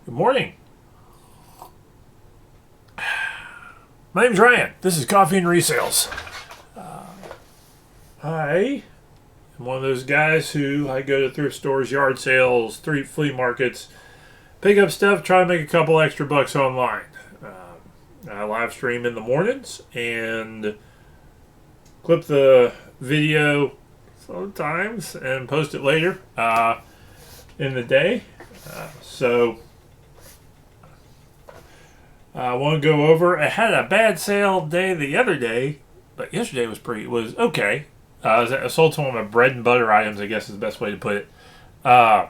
Good morning. My name's Ryan. This is Coffee and Resales. I am one of those guys who I go to thrift stores, yard sales, flea markets, pick up stuff, try to make a couple extra bucks online. I live stream in the mornings and clip the video sometimes and post it later in the day. So I want to go over. I had a bad sale day the other day, but yesterday was okay. I sold some of my bread and butter items. I guess is the best way to put it. Uh,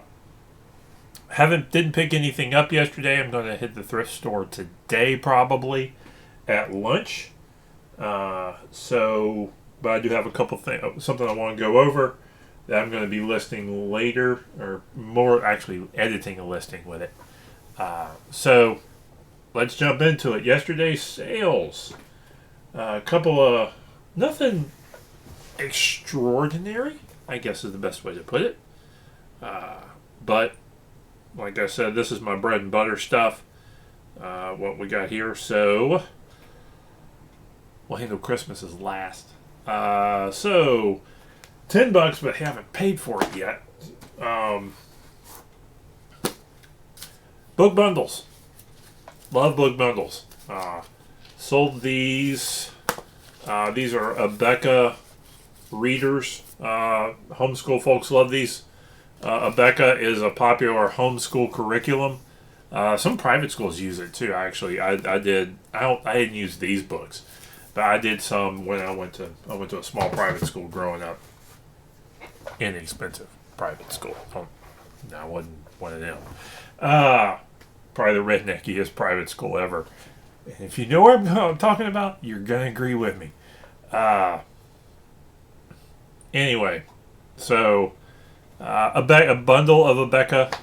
didn't pick anything up yesterday. I'm going to hit the thrift store today probably at lunch. But I do have a couple things, something I want to go over that I'm going to be listing later, or more actually editing a listing with it. So let's jump into it. Yesterday's sales, a couple of nothing extraordinary, I guess is the best way to put it. But like I said, this is my bread and butter stuff. What we got here, so we'll handle Christmas as last. So $10, but haven't paid for it yet. Book bundles. Love book bundles. Sold these. These are Abeka readers. Homeschool folks love these. Abeka is a popular homeschool curriculum. Some private schools use it too. Actually, I did. I didn't use these books, but I did some when I went to a small private school growing up. Inexpensive private school. I wasn't one of them. Probably the redneckiest private school ever. And if you know what I'm talking about, you're gonna agree with me. Anyway, so a bundle of Abeka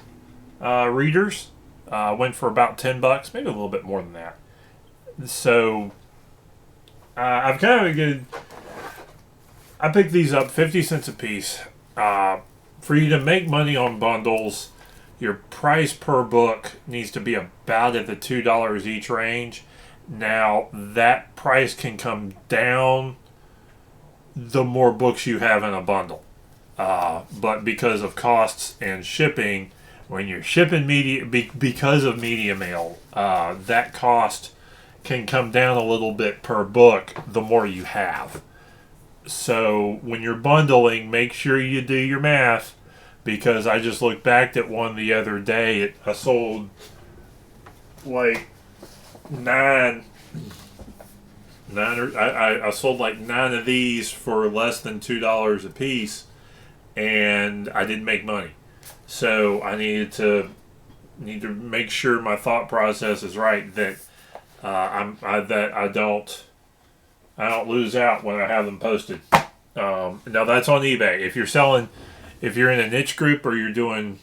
readers went for about $10, maybe a little bit more than that. So I've kind of good. I picked these up 50 cents a piece. For you to make money on bundles, your price per book needs to be about at the $2 each range. Now, that price can come down the more books you have in a bundle. But because of costs and shipping, when you're shipping media, because of media mail, that cost can come down a little bit per book the more you have. So when you're bundling, make sure you do your math, because I just looked back at one the other day. I sold like I sold like 9 of these for less than $2 a piece, and I didn't make money. So I need to make sure my thought process is right, that I don't lose out when I have them posted. Now that's on eBay. If you're in a niche group or you're doing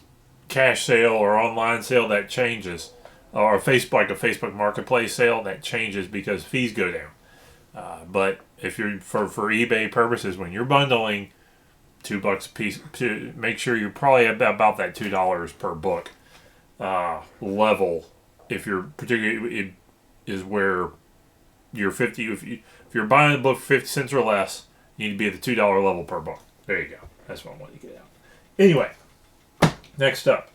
cash sale or online sale, that changes. Or a Facebook marketplace sale, that changes because fees go down. But if you're for eBay purposes, when you're bundling, $2 a piece, to make sure you're probably about that $2 per book level. If you're particularly, it is where you're 50. If you're buying a book for 50 cents or less, you need to be at the $2 level per book. There you go. That's what I wanted to get out. Anyway, next up,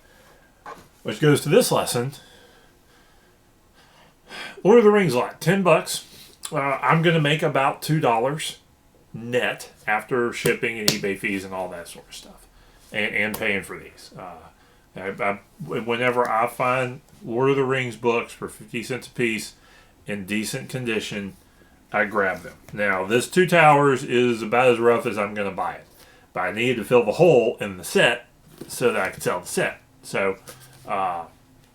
which goes to this lesson. Lord of the Rings lot, $10. I'm going to make about $2 net after shipping and eBay fees and all that sort of stuff, and paying for these. Whenever I find Lord of the Rings books for 50 cents a piece in decent condition, I grab them. Now, this Two Towers is about as rough as I'm going to buy it, but I needed to fill the hole in the set so that I could sell the set. So I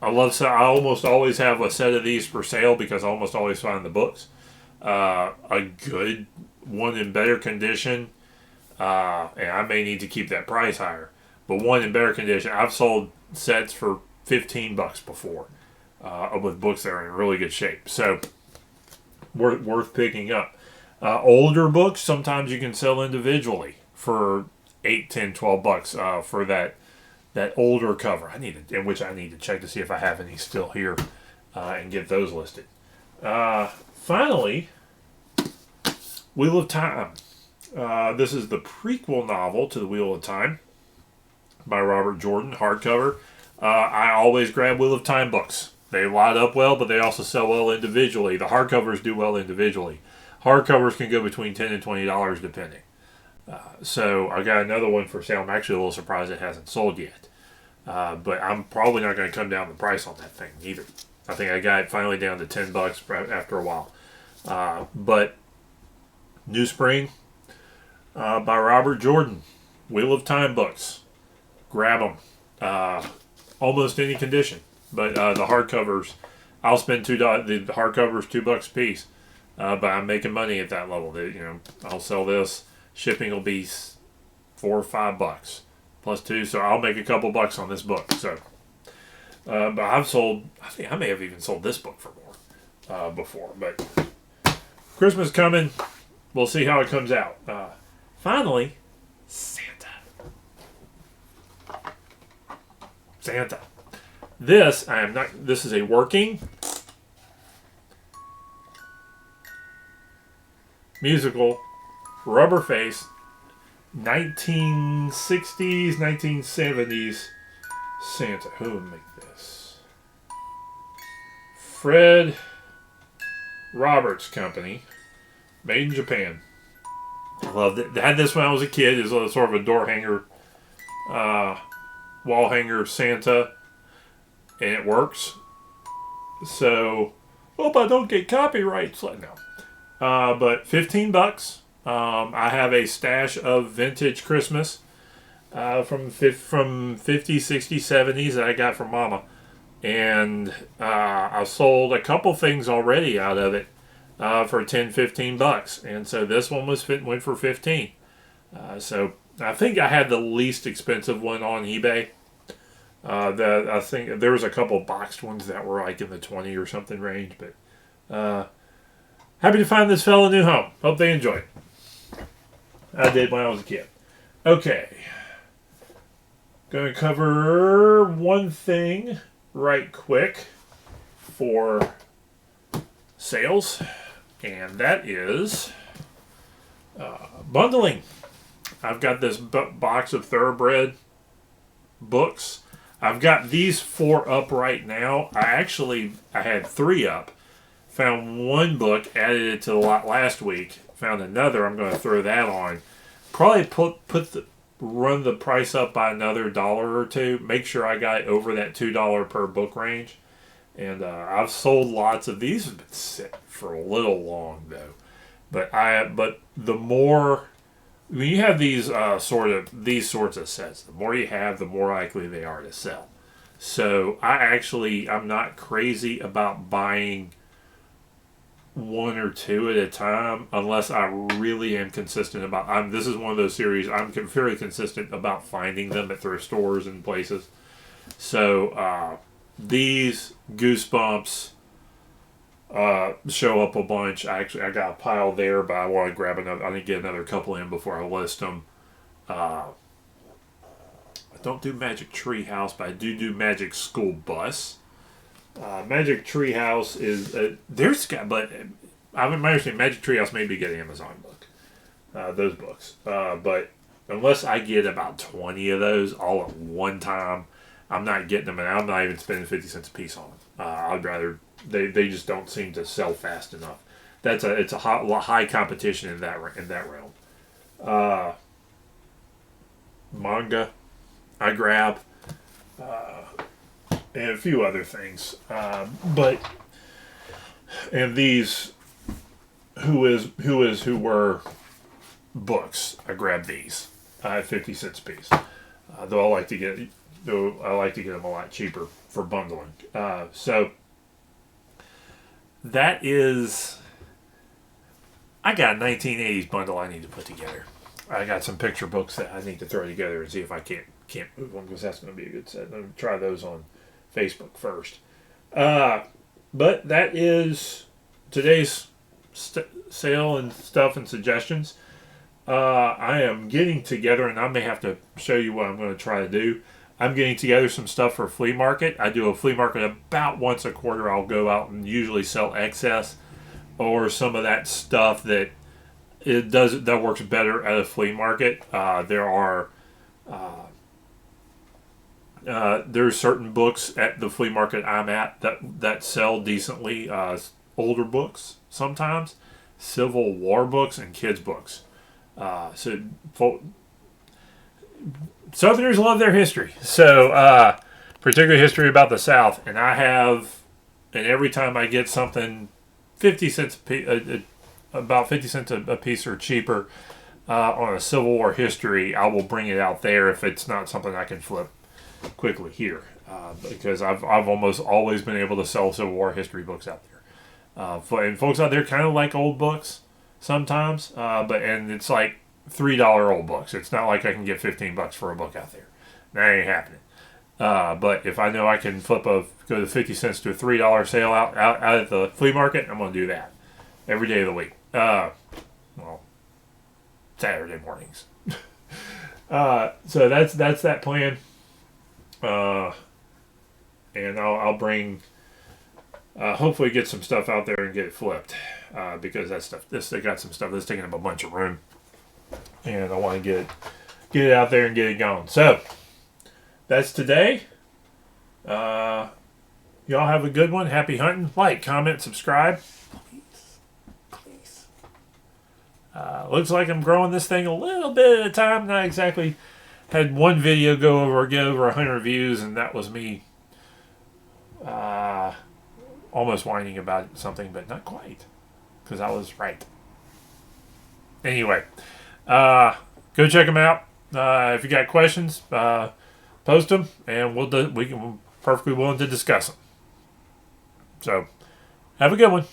almost always have a set of these for sale because I almost always find the books. A good one in better condition, and I may need to keep that price higher, but one in better condition. I've sold sets for $15 before, with books that are in really good shape. So worth picking up. Older books, sometimes you can sell individually for $8, $10, $12 for that that older cover. In which I need to check to see if I have any still here and get those listed. Finally, Wheel of Time. This is the prequel novel to The Wheel of Time by Robert Jordan, hardcover. I always grab Wheel of Time books. They line up well, but they also sell well individually. The hardcovers do well individually. Hardcovers can go between $10 and $20 depending. So I got another one for sale. I'm actually a little surprised it hasn't sold yet. But I'm probably not going to come down the price on that thing either. I think I got it finally down to $10 after a while. But New Spring by Robert Jordan. Wheel of Time books. Grab them. Almost any condition. But the hardcovers, I'll spend $2. The hardcovers $2 a piece. But I'm making money at that level. I'll sell this. Shipping will be $4 or $5 plus 2, so I'll make a couple bucks on this book. So, but I think I may have even sold this book for more before. But Christmas coming, we'll see how it comes out. Finally, Santa. This is a working musical rubber face 1960s 1970s Santa. Who would make this? Fred Roberts Company, made in Japan. I loved it. I had this when I was a kid. It's sort of a door hanger, wall hanger Santa, and it works. So hope I don't get copyrights. No. But $15. I have a stash of vintage Christmas from 50s, 60s, 70s that I got from Mama. And I've sold a couple things already out of it for $10, $15. And so this one went for $15. So I think I had the least expensive one on eBay. I think there was a couple boxed ones that were like in the 20 or something range. But happy to find this fella a new home. Hope they enjoy it. I did when I was a kid. Okay. Going to cover one thing right quick for sales, and that is bundling. I've got this box of Thoroughbred books. I've got these 4 up right now. I had 3 up. Found one book, added it to the lot last week. Found another. I'm going to throw that on. Probably run the price up by another $1 or $2. Make sure I got over that $2 per book range. And I've sold lots of these. Have been sitting for a little long though. But the more when you have these sorts of sets, the more you have, the more likely they are to sell. So I'm not crazy about buying 1 or 2 at a time unless I really am consistent about. This is one of those series I'm very consistent about finding them at thrift stores and places. So these Goosebumps show up a bunch. I got a pile there, but I want to grab another. I need to get another couple in before I list them. I don't do Magic Tree House, but I do Magic School Bus. Magic Treehouse is but I would imagine Magic Treehouse maybe get an Amazon book, those books. But unless I get about 20 of those all at one time, I'm not getting them, and I'm not even spending 50 cents a piece on them. I'd rather they just don't seem to sell fast enough. It's a high competition in that realm. Manga, I grab. And a few other things, and these who were books. I grabbed these at 50 cents a piece. Though I like to get them a lot cheaper for bundling. So that is. I got a 1980s bundle I need to put together. I got some picture books that I need to throw together and see if I can't move one, because that's going to be a good set. I'm going to try those on Facebook first. But that is today's sale and stuff and suggestions. I am getting together, and I may have to show you what I'm going to try to do. I'm getting together some stuff for a flea market. I do a flea market about once a quarter. I'll go out and usually sell excess or some of that stuff that works better at a flea market. There's certain books at the flea market I'm at that sell decently. Older books sometimes, Civil War books, and kids books. So Southerners love their history. So particularly history about the South, and every time I get something 50 cents about 50 cents a piece or cheaper on a Civil War history, I will bring it out there if it's not something I can flip quickly here, because I've almost always been able to sell Civil War history books out there. And folks out there kind of like old books sometimes, and it's like $3 old books. It's not like I can get $15 for a book out there. That ain't happening. But if I know I can go to 50 cents to a $3 sale out at the flea market, I'm going to do that every day of the week. Well, Saturday mornings. So that's that plan. And I'll bring, hopefully get some stuff out there and get it flipped, because they got some stuff that's taking up a bunch of room, and I want to get it out there and get it going. So that's today. Y'all have a good one. Happy hunting. Like, comment, subscribe, please. Looks like I'm growing this thing a little bit at a time. Not exactly. Had one video get over 100 views, and that was me almost whining about something, but not quite, because I was right. Anyway, go check them out. If you got questions, post them, and we're perfectly willing to discuss them. So, have a good one.